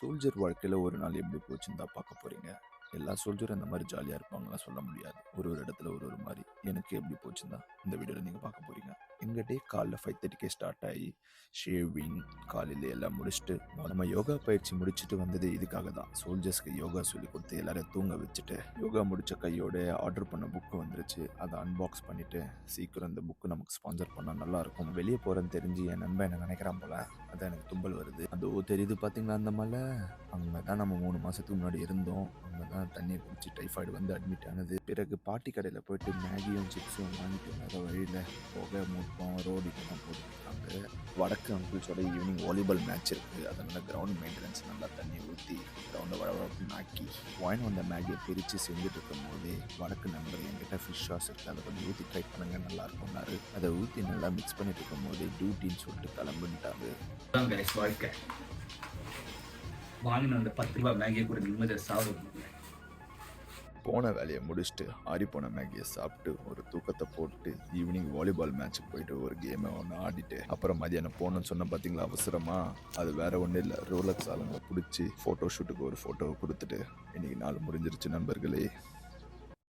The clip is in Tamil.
சோல்ஜர் வாழ்க்கையில் ஒரு நாள் எப்படி போச்சுன்னு தான் பார்க்க போகிறீங்க. எல்லா சோல்ஜரும் இந்த மாதிரி ஜாலியாக இருப்பாங்கலாம் சொல்ல முடியாது. ஒரு ஒரு இடத்துல ஒரு ஒரு மாதிரி. எனக்கு எப்படி போச்சுன்னு தான் இந்த வீடியோவில் நீங்கள் பார்க்க போகிறீங்க. எங்கள் டே காலைல 5:30 ஸ்டார்ட் ஆகி ஷேவிங் காலையில் எல்லாம் முடிச்சுட்டு நம்ம யோகா பயிற்சி முடிச்சுட்டு வந்தது இதுக்காக தான். சோல்ஜர்ஸ்க்கு யோகா சொல்லி கொடுத்து எல்லாரையும் தூங்க வச்சுட்டு யோகா முடித்த கையோட ஆர்டர் பண்ண புக்கு வந்துருச்சு. அதை அன்பாக்ஸ் பண்ணிவிட்டு சீக்கிரம் இந்த புக்கு நமக்கு ஸ்பான்சர் பண்ணால் நல்லாயிருக்கும். வெளியே போகிறேன்னு தெரிஞ்சு என் நண்பன் என்ன நினைக்கிறான் போல. அதான் எனக்கு தும்பல் வருது. அதோ தெரியுது பார்த்தீங்களா அந்த மலை. அங்கே தான் நம்ம 3 மாதத்துக்கு முன்னாடி இருந்தோம். அங்கே தான் தண்ணியை குடிச்சு டைஃபாய்டு வந்து அட்மிட் ஆனது. பிறகு பாட்டி கடையில் போயிட்டு மேகியும் சிப்ஸும் வாங்கிட்டு வர வழியில் புகை மூட்டம் ரோடு இப்போதான் போட்டுருக்காங்க. வடக்கு அங்கிள்ஸோட ஈவினிங் வாலிபால் மேட்ச் இருக்குது. அதனால் கிரவுண்ட் மெயின்டெனன்ஸ் நல்லா தண்ணி ஊற்றி கிரவுண்டை வளவளப்புன்னு ஆக்கி வாங்கி வந்த மேகியை பிரித்து செஞ்சுட்டு இருக்கும் போதே வடக்கு நண்பர் என்கிட்ட ஃபிஷ் சாஸ் இருக்குது, அதை கொஞ்சம் ஊற்றி ட்ரை பண்ணுங்க நல்லா இருக்கும்னாரு. அதை ஊற்றி நல்லா மிக்ஸ் பண்ணிட்டு இருக்கும் போதே டியூட்டின்னு சொல்லிட்டு கிளம்பிட்டாங்க. வாழ்க்கை வாங்கின அந்த 10 ரூபாய் மேகியை கூட நிம்மதியாக சாப்பிட போன வேலையை முடிச்சுட்டு ஆறி போன மேகியை சாப்பிட்டு ஒரு தூக்கத்தை போட்டு ஈவினிங் வாலிபால் மேட்ச்சுக்கு போயிட்டு ஒரு கேமை ஒன்று ஆடிட்டு அப்புறம் மதியானம் போகணும்னு சொன்ன பார்த்தீங்களா அவசரமா. அது வேற ஒன்றும் இல்லை, ரோலக்ஸ் ஆளுங்களை பிடிச்சி ஃபோட்டோ ஷூட்டுக்கு ஒரு ஃபோட்டோவை கொடுத்துட்டு இன்னைக்கு நாள் முடிஞ்சிருச்சு நண்பர்களே.